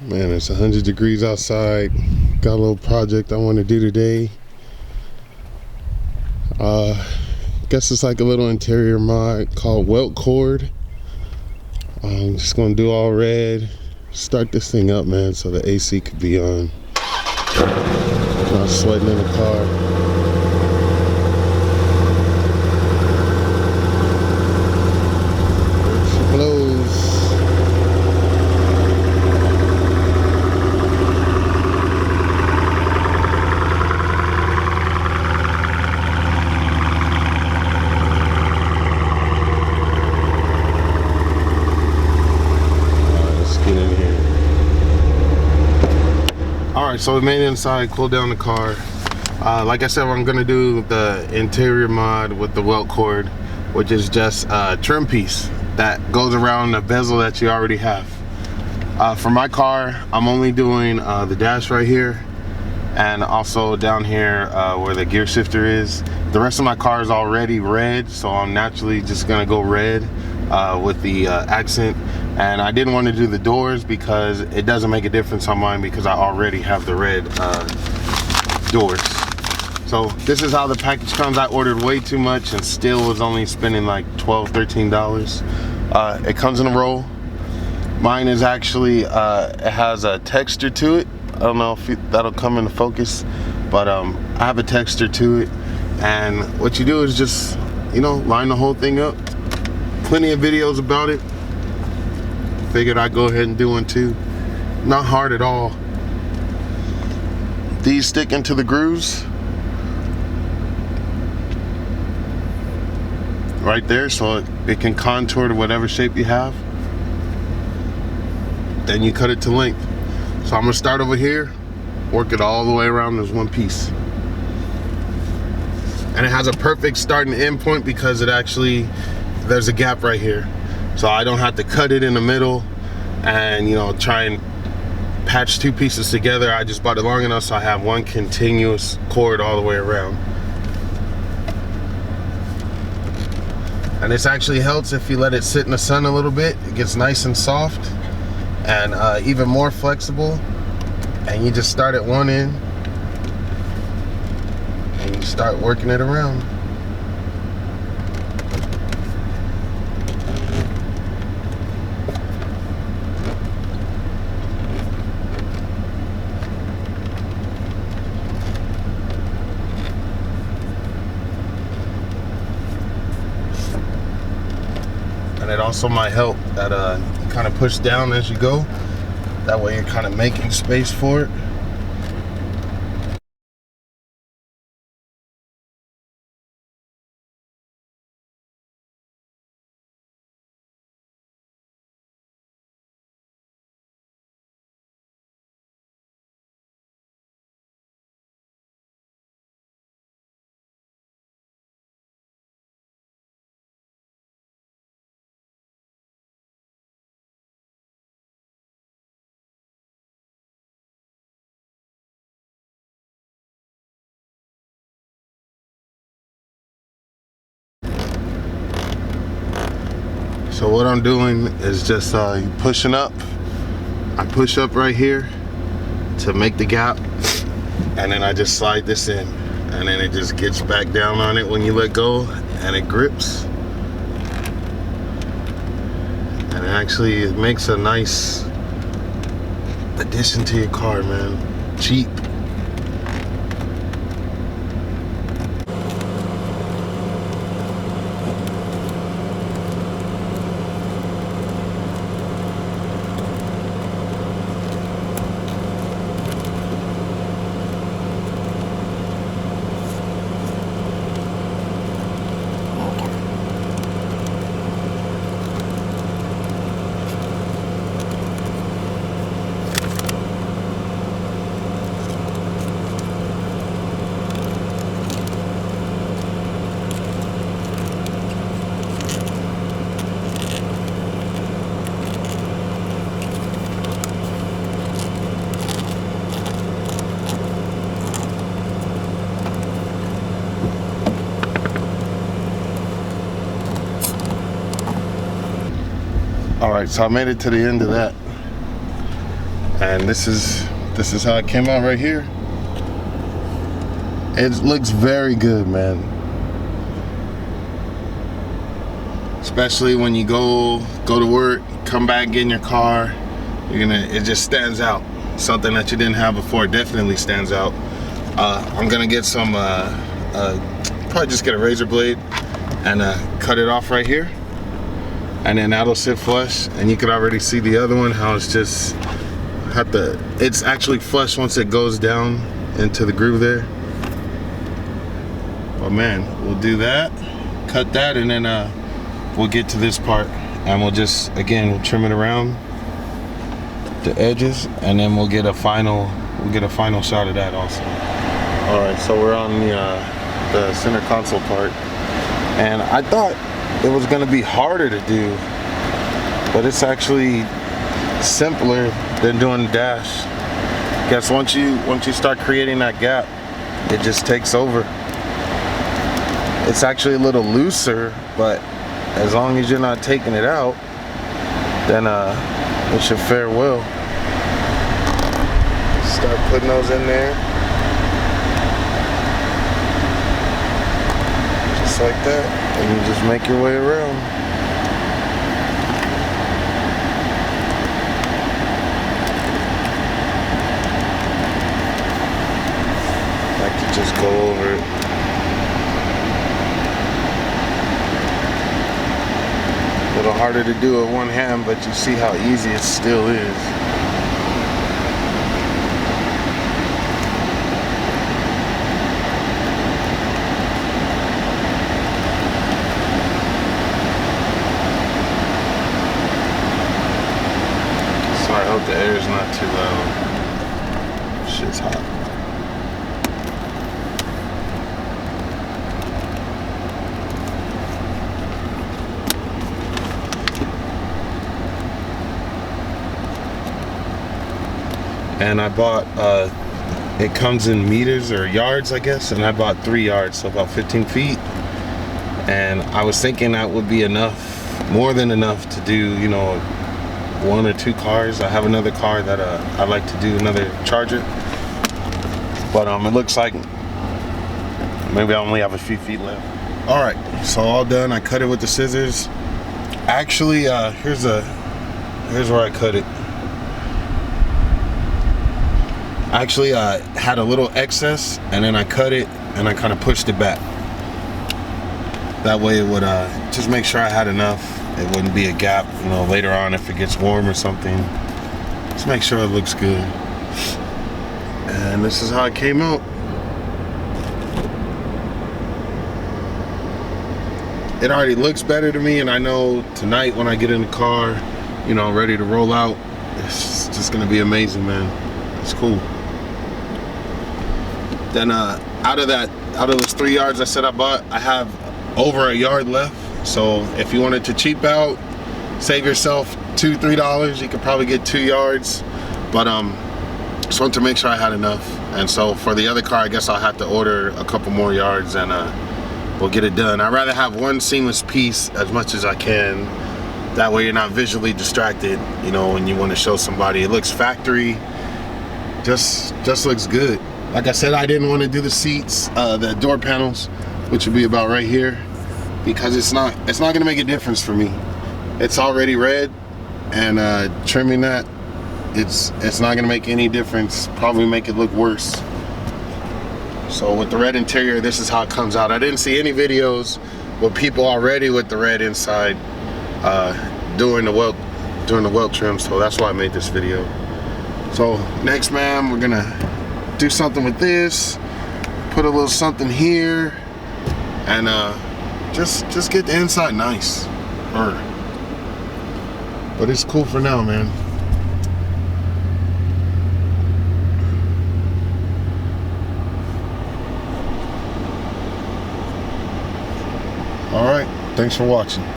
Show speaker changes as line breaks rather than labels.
Man, it's 100 degrees outside. Got a little project I want to do today. Guess it's like a little interior mod called Welt cord. I'm just gonna do all red. Start this thing up, man, so the AC could be on. Not sweating in the car. Alright, so we made it inside, cooled down the car. Like I said, I'm going to do the interior mod with the welt cord, which is just a trim piece that goes around the bezel that you already have. For my car, I'm only doing the dash right here, and also down here where the gear shifter is. The rest of my car is already red, so I'm naturally just going to go red with the accent. And I didn't want to do the doors because it doesn't make a difference on mine because I already have the red doors. So this is how the package comes. I ordered way too much and still was only spending like $12, $13. It comes in a roll. Mine is actually, it has a texture to it. I don't know if that'll come into focus, but I have a texture to it. And what you do is just, you know, line the whole thing up. Plenty of videos about it. Figured I'd go ahead and do one too. Not hard at all. These stick into the grooves right there, so it can contour to whatever shape you have. Then you cut it to length. So I'm gonna start over here, work it all the way around as one piece. And it has a perfect start and end point because it actually, there's a gap right here. So I don't have to cut it in the middle and, you know, try and patch two pieces together. I just bought it long enough so I have one continuous cord all the way around. And this actually helps if you let it sit in the sun a little bit. It gets nice and soft and even more flexible. And you just start at one end and you start working it around. And it also might help that you kind of push down as you go. That way you're kind of making space for it. So what I'm doing is just pushing up. I push up right here to make the gap, and then I just slide this in, and then it just gets back down on it when you let go, and it grips. And it makes a nice addition to your car, man. Cheap. All right, so I made it to the end of that. And this is how it came out right here. It looks very good, man. Especially when you go to work, come back, get in your car, it just stands out. Something that you didn't have before definitely stands out. I'm gonna get some, probably just get a razor blade and cut it off right here. And then that'll sit flush. And you can already see the other one, how it's just, it's actually flush once it goes down into the groove there. But man, we'll do that, cut that, and then we'll get to this part. And we'll just, again, we'll trim it around the edges, and then we'll get a final shot of that also. All right, so we're on the center console part, and I thought it was gonna be harder to do, but it's actually simpler than doing the dash. Guess once you start creating that gap, it just takes over. It's actually a little looser, but as long as you're not taking it out, then it should fare well. Start putting those in there. Just like that. And you just make your way around. I could just go over it. A little harder to do with one hand, but you see how easy it still is. Sorry, I hope the air is not too loud. Shit's hot. And I bought, it comes in meters or yards, I guess, and I bought 3 yards, so about 15 feet. And I was thinking that would be enough, more than enough to do, 1 or 2 cars. I have another car that I'd like to do another Charger. But it looks like maybe I only have a few feet left. All right, so all done. I cut it with the scissors. Actually, here's where I cut it. Actually, I had a little excess, and then I cut it, and I kind of pushed it back. That way it would just make sure I had enough. It wouldn't be a gap, later on if it gets warm or something. Just make sure it looks good. And this is how it came out. It already looks better to me, and I know tonight when I get in the car, ready to roll out, it's just gonna be amazing, man. It's cool. Then out of those 3 yards I said I bought, I have over a yard left. So if you wanted to cheap out, save yourself $2-3, you could probably get 2 yards. But just wanted to make sure I had enough. And so for the other car, I guess I'll have to order a couple more yards, and we'll get it done. I'd rather have one seamless piece as much as I can. That way you're not visually distracted, when you want to show somebody. It looks factory, just looks good. Like I said, I didn't want to do the seats, the door panels, which would be about right here, because it's not gonna make a difference for me. It's already red, and trimming that, it's not gonna make any difference. Probably make it look worse. So with the red interior, this is how it comes out. I didn't see any videos with people already with the red inside doing the welt trim, so that's why I made this video. So next, man, we're gonna do something with this, put a little something here, and just get the inside nice. But it's cool for now, man. All right, thanks for watching.